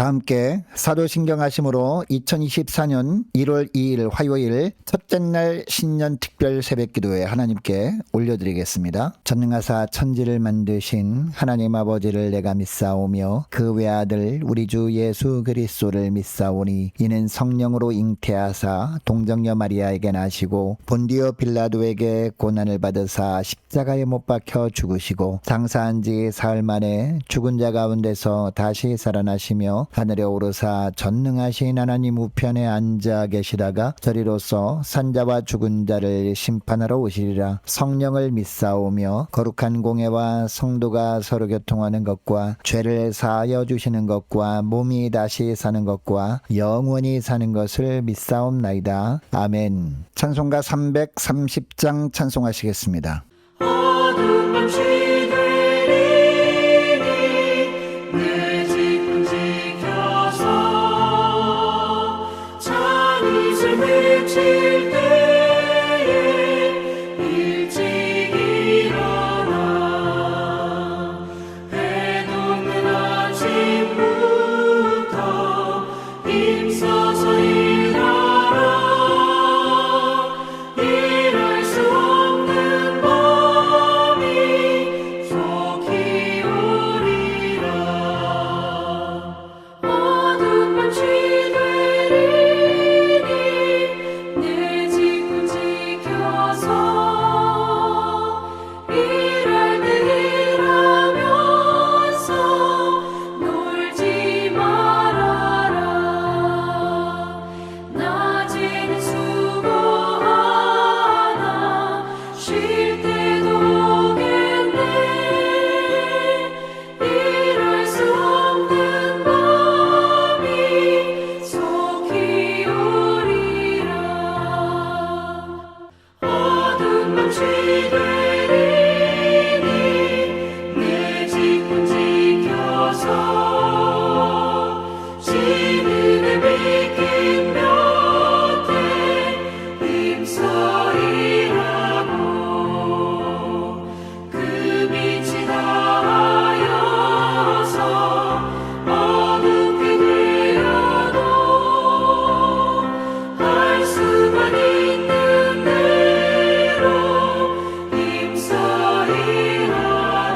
다 함께 사도신경하심으로 2024년 1월 2일 화요일 첫째 날 신년 특별 새벽기도에 하나님께 올려드리겠습니다. 전능하사 천지를 만드신 하나님 아버지를 내가 믿사오며 그 외아들 우리 주 예수 그리스도를 믿사오니 이는 성령으로 잉태하사 동정녀 마리아에게 나시고 본디오 빌라도에게 고난을 받으사 십자가에 못 박혀 죽으시고 장사한 지 사흘 만에 죽은 자 가운데서 다시 살아나시며 하늘에 오르사 전능하신 하나님 우편에 앉아 계시다가 저리로서 산자와 죽은 자를 심판하러 오시리라. 성령을 믿사오며 거룩한 공예와 성도가 서로 교통하는 것과 죄를 사하여 주시는 것과 몸이 다시 사는 것과 영원히 사는 것을 믿사옵나이다. 아멘. 찬송가 330장 찬송하시겠습니다. 어두운 밤 시들이니 내 집 지켜서 찬이 슬비칠 때에 일찍 일어나 해 돋는 아침부터 힘써서 일하라. 일할 수 없는 밤이 속히 오리라. 어두운 밤 시들이니 내 집 지켜서 일할 때 일하면서 놀지 말아라. 낮에는 수고하나 쉴 때도 오겠네. 일할 수 없는 밤이 속히 오리라. 어두운 밤 시들이니 내 집 지켜서 시민의 믿긴 곁에 힘써 일하고 그 빛이 닿아여서 어둡게 되어도 할 수만 있는 대로 힘써 일하라.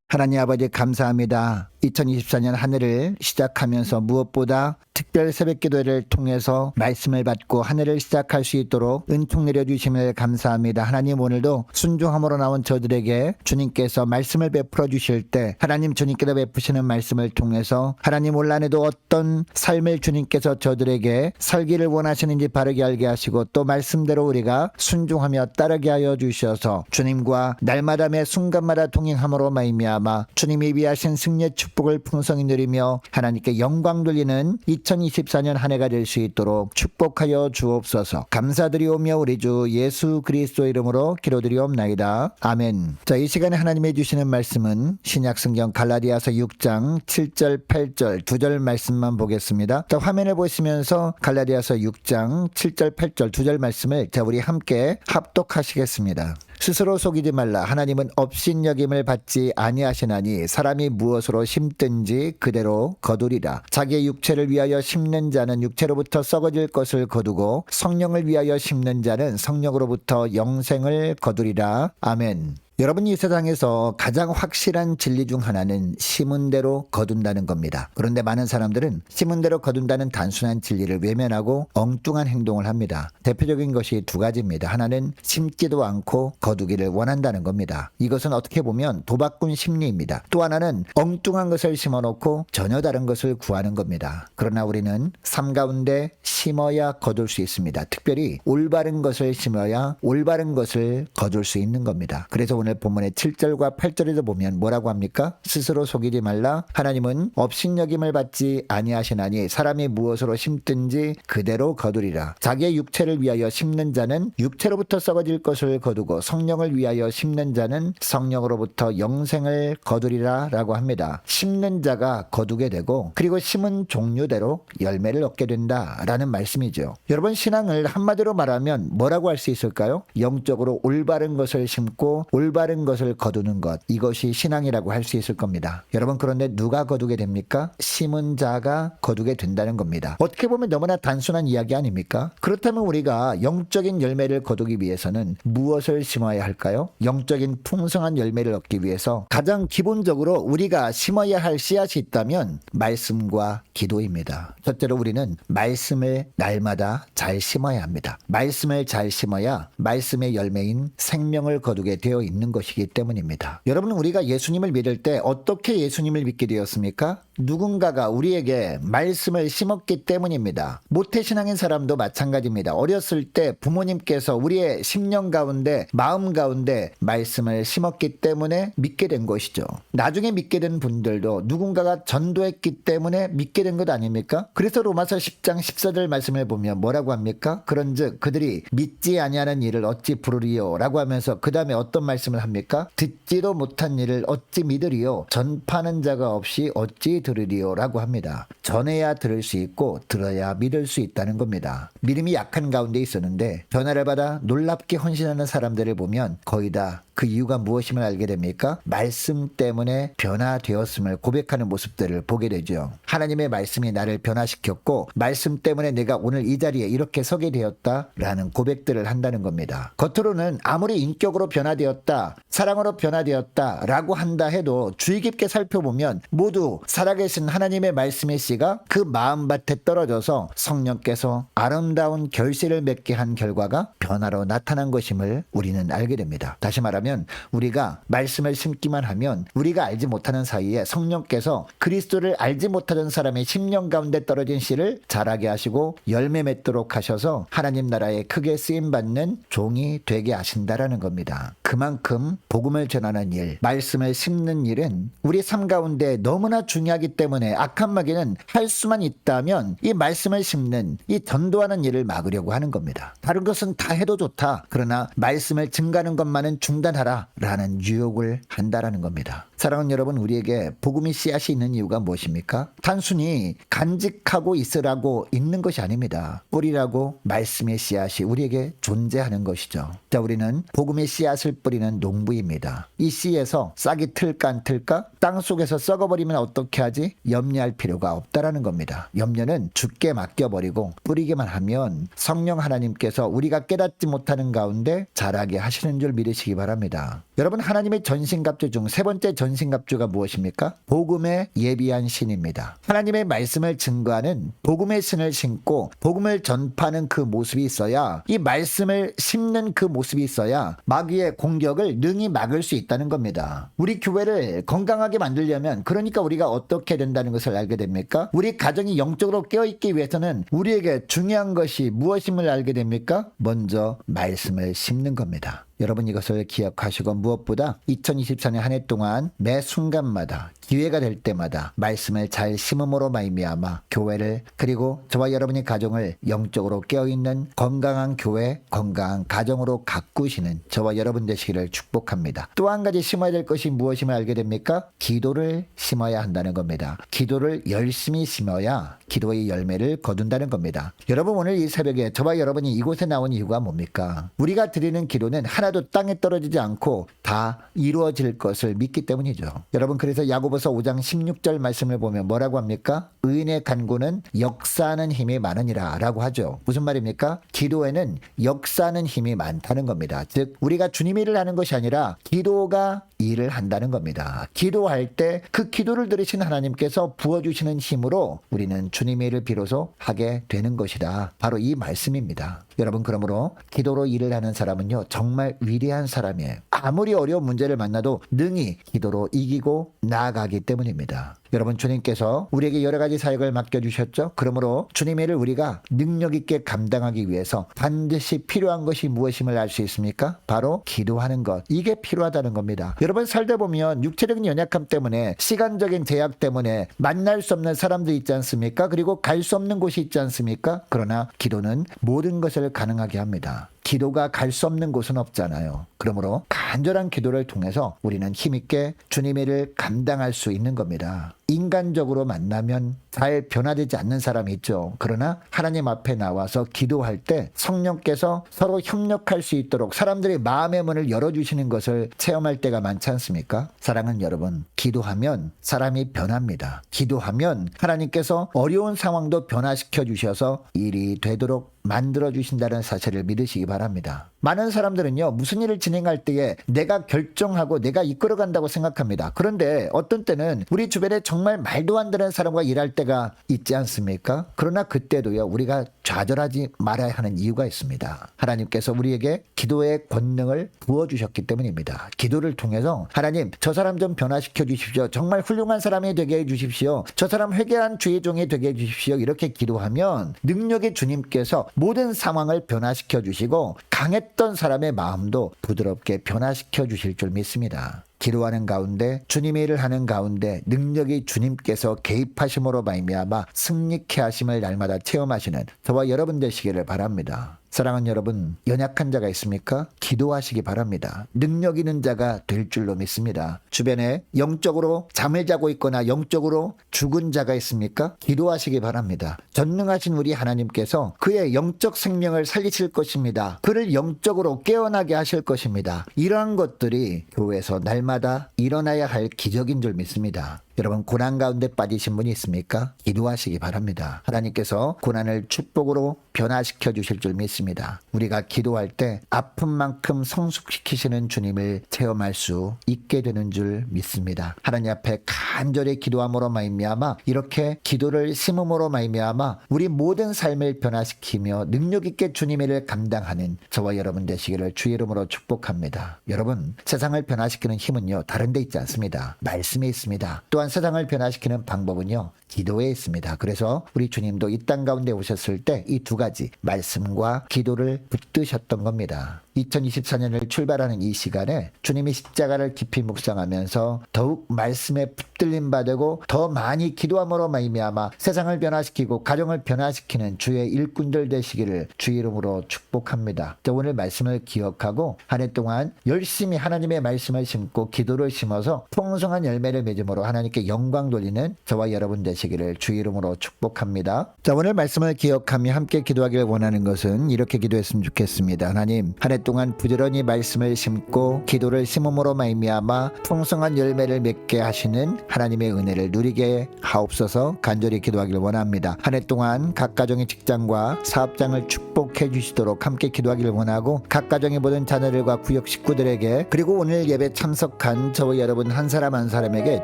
하나님 아버지 감사합니다. 2024년 한 해를 시작하면서 무엇보다 특별 새벽기도를 통해서 말씀을 받고 한 해를 시작할 수 있도록 은총 내려주심을 감사합니다. 하나님 오늘도 순종함으로 나온 저들에게 주님께서 말씀을 베풀어 주실 때 하나님 주님께서 베푸시는 말씀을 통해서 하나님 올 한해도 어떤 삶을 주님께서 저들에게 살기를 원하시는지 바르게 알게 하시고 또 말씀대로 우리가 순종하며 따르게 하여 주셔서 주님과 날마다 매 순간마다 동행함으로 말미암아 주님이 위하신 승리의 축복을 풍성히 누리며 하나님께 영광 돌리는 2024년 한 해가 될 수 있도록 축복하여 주옵소서. 감사드리오며 우리 주 예수 그리스도 이름으로 기도드리옵나이다. 아멘. 자, 이 시간에 하나님이 주시는 말씀은 신약성경 갈라디아서 6장 7절 8절 두 절 말씀만 보겠습니다. 자, 화면을 보시면서 갈라디아서 6장 7절 8절 두 절 말씀을 자 우리 함께 합독하시겠습니다. 스스로 속이지 말라. 하나님은 업신여김을 받지 아니하시나니 사람이 무엇으로 심든지 그대로 거두리라. 자기의 육체를 위하여 심는 자는 육체로부터 썩어질 것을 거두고 성령을 위하여 심는 자는 성령으로부터 영생을 거두리라. 아멘. 여러분, 이 세상에서 가장 확실한 진리 중 하나는 심은 대로 거둔다는 겁니다. 그런데 많은 사람들은 심은 대로 거둔다는 단순한 진리를 외면하고 엉뚱한 행동을 합니다. 대표적인 것이 두 가지입니다. 하나는 심지도 않고 거두기를 원한다는 겁니다. 이것은 어떻게 보면 도박꾼 심리입니다. 또 하나는 엉뚱한 것을 심어놓고 전혀 다른 것을 구하는 겁니다. 그러나 우리는 삶 가운데 심어야 거둘 수 있습니다. 특별히 올바른 것을 심어야 올바른 것을 거둘 수 있는 겁니다. 그래서 오늘 본문의 7절과 8절에도 보면 뭐라고 합니까? 스스로 속이지 말라. 하나님은 업신여김을 받지 아니하시나니 사람이 무엇으로 심든지 그대로 거두리라. 자기의 육체를 위하여 심는 자는 육체로부터 썩어질 것을 거두고 성령을 위하여 심는 자는 성령으로부터 영생을 거두리라 라고 합니다. 심는 자가 거두게 되고 그리고 심은 종류대로 열매를 얻게 된다라는 말씀이죠. 여러분, 신앙을 한마디로 말하면 뭐라고 할 수 있을까요? 영적으로 올바른 것을 심고 올바른 올바른 것을 거두는 것, 이것이 신앙이라고 할 수 있을 겁니다. 여러분, 그런데 누가 거두게 됩니까? 심은 자가 거두게 된다는 겁니다. 어떻게 보면 너무나 단순한 이야기 아닙니까? 그렇다면 우리가 영적인 열매를 거두기 위해서는 무엇을 심어야 할까요? 영적인 풍성한 열매를 얻기 위해서 가장 기본적으로 우리가 심어야 할 씨앗이 있다면 말씀과 기도입니다. 첫째로 우리는 말씀을 날마다 잘 심어야 합니다. 말씀을 잘 심어야 말씀의 열매인 생명을 거두게 되어 있는 것이기 때문입니다. 여러분, 우리가 예수님을 믿을 때 어떻게 예수님을 믿게 되었습니까? 누군가가 우리에게 말씀을 심었기 때문입니다. 모태신앙인 사람도 마찬가지입니다. 어렸을 때 부모님께서 우리의 심령 가운데, 마음 가운데 말씀을 심었기 때문에 믿게 된 것이죠. 나중에 믿게 된 분들도 누군가가 전도했기 때문에 믿게 된 것 아닙니까? 그래서 로마서 10장 14절 말씀을 보면 뭐라고 합니까? 그런즉 그들이 믿지 아니하는 일을 어찌 부르리요? 라고 하면서 그 다음에 어떤 말씀을 합니까? 듣지도 못한 일을 어찌 믿으리요? 전파하는 자가 없이 어찌 들으리요? 라고 합니다. 전해야 들을 수 있고 들어야 믿을 수 있다는 겁니다. 믿음이 약한 가운데 있었는데 변화를 받아 놀랍게 헌신하는 사람들을 보면 거의 다 그 이유가 무엇임을 알게 됩니까? 말씀 때문에 변화되었음을 고백하는 모습들을 보게 되죠. 하나님의 말씀이 나를 변화시켰고 말씀 때문에 내가 오늘 이 자리에 이렇게 서게 되었다라는 고백들을 한다는 겁니다. 겉으로는 아무리 인격으로 변화되었다, 사랑으로 변화되었다라고 한다 해도 주의 깊게 살펴보면 모두 살아계신 하나님의 말씀의 씨가 그 마음밭에 떨어져서 성령께서 아름다운 결실을 맺게 한 결과가 변화로 나타난 것임을 우리는 알게 됩니다. 다시 말하면 우리가 말씀을 심기만 하면 우리가 알지 못하는 사이에 성령께서 그리스도를 알지 못하던 사람의 심령 가운데 떨어진 씨를 자라게 하시고 열매 맺도록 하셔서 하나님 나라에 크게 쓰임받는 종이 되게 하신다라는 겁니다. 그만큼 복음을 전하는 일, 말씀을 심는 일은 우리 삶 가운데 너무나 중요하기 때문에 악한 마귀는 할 수만 있다면 이 말씀을 심는, 이 전도하는 일을 막으려고 하는 겁니다. 다른 것은 다 해도 좋다. 그러나 말씀을 증가하는 것만은 중단하라 라는 유혹을 한다라는 겁니다. 사랑하는 여러분, 우리에게 복음의 씨앗이 있는 이유가 무엇입니까? 단순히 간직하고 있으라고 있는 것이 아닙니다. 뿌리라고 말씀의 씨앗이 우리에게 존재하는 것이죠. 자, 우리는 복음의 씨앗을 뿌리는 농부입니다. 이 씨에서 싹이 틀까 안 틀까? 땅 속에서 썩어버리면 어떻게 하지? 염려할 필요가 없다라는 겁니다. 염려는 주께 맡겨버리고 뿌리기만 하면 성령 하나님께서 우리가 깨닫지 못하는 가운데 자라게 하시는 줄 믿으시기 바랍니다. 여러분, 하나님의 전신갑주 중 세 번째 전신갑주가 무엇입니까? 복음에 예비한 신입니다. 하나님의 말씀을 증거하는 복음의 신을 신고 복음을 전파하는 그 모습이 있어야, 이 말씀을 심는 그 모습이 있어야 마귀의 공격을 능히 막을 수 있다는 겁니다. 우리 교회를 건강하게 만들려면, 그러니까 우리가 어떻게 된다는 것을 알게 됩니까? 우리 가정이 영적으로 깨어있기 위해서는 우리에게 중요한 것이 무엇임을 알게 됩니까? 먼저 말씀을 심는 겁니다. 여러분, 이것을 기억하시고 무엇보다 2024년 한 해 동안 매 순간마다 기회가 될 때마다 말씀을 잘 심음으로 말미암아 교회를, 그리고 저와 여러분의 가정을 영적으로 깨어있는 건강한 교회, 건강한 가정으로 가꾸시는 저와 여러분 되시기를 축복합니다. 또 한 가지 심어야 될 것이 무엇임을 알게 됩니까? 기도를 심어야 한다는 겁니다. 기도를 열심히 심어야 기도의 열매를 거둔다는 겁니다. 여러분, 오늘 이 새벽에 저와 여러분이 이곳에 나온 이유가 뭡니까? 우리가 드리는 기도는 하나도 땅에 떨어지지 않고 다 이루어질 것을 믿기 때문이죠. 여러분, 그래서 야고보서 5장 16절 말씀을 보면 뭐라고 합니까? 의인의 간구는 역사하는 힘이 많으니라 라고 하죠. 무슨 말입니까? 기도에는 역사하는 힘이 많다는 겁니다. 즉, 우리가 주님의 일을 하는 것이 아니라 기도가 일을 한다는 겁니다. 기도할 때 그 기도를 들으신 하나님께서 부어주시는 힘으로 우리는 주님의 일을 비로소 하게 되는 것이다. 바로 이 말씀입니다. 여러분, 그러므로 기도로 일을 하는 사람은요, 정말 위대한 사람이에요. 아무리 어려운 문제를 만나도 능히 기도로 이기고 나아가기 때문입니다. 여러분, 주님께서 우리에게 여러 가지 사역을 맡겨주셨죠. 그러므로 주님의 일을 우리가 능력 있게 감당하기 위해서 반드시 필요한 것이 무엇임을 알 수 있습니까? 바로 기도하는 것. 이게 필요하다는 겁니다. 여러분, 살다 보면 육체적인 연약함 때문에, 시간적인 제약 때문에 만날 수 없는 사람도 있지 않습니까? 그리고 갈 수 없는 곳이 있지 않습니까? 그러나 기도는 모든 것을 가능하게 합니다. 기도가 갈 수 없는 곳은 없잖아요. 그러므로 간절한 기도를 통해서 우리는 힘있게 주님의 일을 감당할 수 있는 겁니다. 인간적으로 만나면 잘 변화되지 않는 사람이 있죠. 그러나 하나님 앞에 나와서 기도할 때 성령께서 서로 협력할 수 있도록 사람들이 마음의 문을 열어주시는 것을 체험할 때가 많지 않습니까? 사랑하는 여러분, 기도하면 사람이 변합니다. 기도하면 하나님께서 어려운 상황도 변화시켜 주셔서 일이 되도록 만들어 주신다는 사실을 믿으시기 바랍니다. 많은 사람들은요, 무슨 일을 진행할 때에 내가 결정하고 내가 이끌어간다고 생각합니다. 그런데 어떤 때는 우리 주변에 정말 말도 안 되는 사람과 일할 때가 있지 않습니까? 그러나 그때도요, 우리가 좌절하지 말아야 하는 이유가 있습니다. 하나님께서 우리에게 기도의 권능을 부어주셨기 때문입니다. 기도를 통해서 하나님, 저 사람 좀 변화시켜 주십시오. 정말 훌륭한 사람이 되게 해 주십시오. 저 사람 회개한 주의 종이 되게 해 주십시오. 이렇게 기도하면 능력의 주님께서 모든 상황을 변화시켜 주시고 강했던 사람의 마음도 부드럽게 변화시켜 주실 줄 믿습니다. 기도하는 가운데 주님의 일을 하는 가운데 능력이 주님께서 개입하심으로 말미암아 승리케 하심을 날마다 체험하시는 저와 여러분 되시기를 바랍니다. 사랑하는 여러분, 연약한 자가 있습니까? 기도하시기 바랍니다. 능력 있는 자가 될 줄로 믿습니다. 주변에 영적으로 잠을 자고 있거나 영적으로 죽은 자가 있습니까? 기도하시기 바랍니다. 전능하신 우리 하나님께서 그의 영적 생명을 살리실 것입니다. 그를 영적으로 깨어나게 하실 것입니다. 이러한 것들이 교회에서 날마다 일어나야 할 기적인 줄 믿습니다. 여러분, 고난 가운데 빠지신 분이 있습니까? 기도하시기 바랍니다. 하나님께서 고난을 축복으로 변화시켜 주실 줄 믿습니다. 우리가 기도할 때 아픈 만큼 성숙시키시는 주님을 체험할 수 있게 되는 줄 믿습니다. 하나님 앞에 간절히 기도함으로 말미암아 이렇게 기도를 심음으로 말미암아 우리 모든 삶을 변화시키며 능력 있게 주님의 일을 감당하는 저와 여러분 되시기를 주의 이름으로 축복합니다. 여러분, 세상을 변화시키는 힘은요, 다른 데 있지 않습니다. 말씀에 있습니다. 또한 세상을 변화시키는 방법은요, 기도에 있습니다. 그래서 우리 주님도 이 땅 가운데 오셨을 때 이 두 가지 말씀과 기도를 붙드셨던 겁니다. 2024년을 출발하는 이 시간에 주님이 십자가를 깊이 묵상하면서 더욱 말씀에 붙들림 받고 더 많이 기도함으로 말미암아 세상을 변화시키고 가정을 변화시키는 주의 일꾼들 되시기를 주의 이름으로 축복합니다. 오늘 말씀을 기억하고 한 해 동안 열심히 하나님의 말씀을 심고 기도를 심어서 풍성한 열매를 맺음으로 하나님께 영광 돌리는 저와 여러분 되시기를 주의 이름으로 축복합니다. 자, 오늘 말씀을 기억하며 함께 기도하기를 원하는 것은 이렇게 기도했으면 좋겠습니다. 하나님, 한 해 동안 부지런히 말씀을 심고 기도를 심음으로 말미암아 풍성한 열매를 맺게 하시는 하나님의 은혜를 누리게 하옵소서 간절히 기도하기를 원합니다. 한 해 동안 각 가정의 직장과 사업장을 축복해 주시도록 함께 기도하기를 원하고 각 가정의 모든 자녀들과 구역 식구들에게 그리고 오늘 예배 참석한 저와 여러분 한 사람 한 사람에게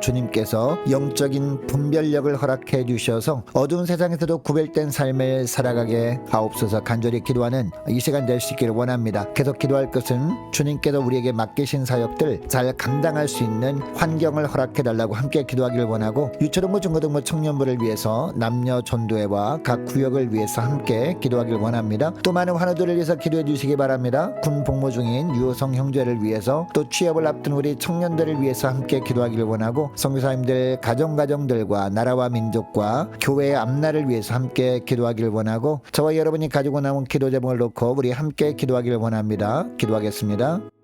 주님께서 영적인 분별력을 허락해 주셔서 어두운 세상에서도 구별된 삶을 살아가게 하옵소서 간절히 기도하는 이 시간 될 수 있기를 원합니다. 계속 기도할 것은 주님께서 우리에게 맡기신 사역들 잘 감당할 수 있는 환경을 허락해 달라고 함께 기도하기를 원하고 유초등부 중고등부 청년부를 위해서 남녀 전도회와 각 구역을 위해서 함께 기도하기를 원합니다. 또 많은 환우들을 위해서 기도해 주시기 바랍니다. 군 복무 중인 유호성 형제를 위해서 또 취업을 앞둔 우리 청년들을 위해서 함께 기도하기를 원하고 선교사님들 가정들과 나라와 민족과 교회의 앞날을 위해서 함께 기도하기를 원하고 저와 여러분이 가지고 남은 기도 제목을 놓고 우리 함께 기도하기를 원합니다. 기도하겠습니다.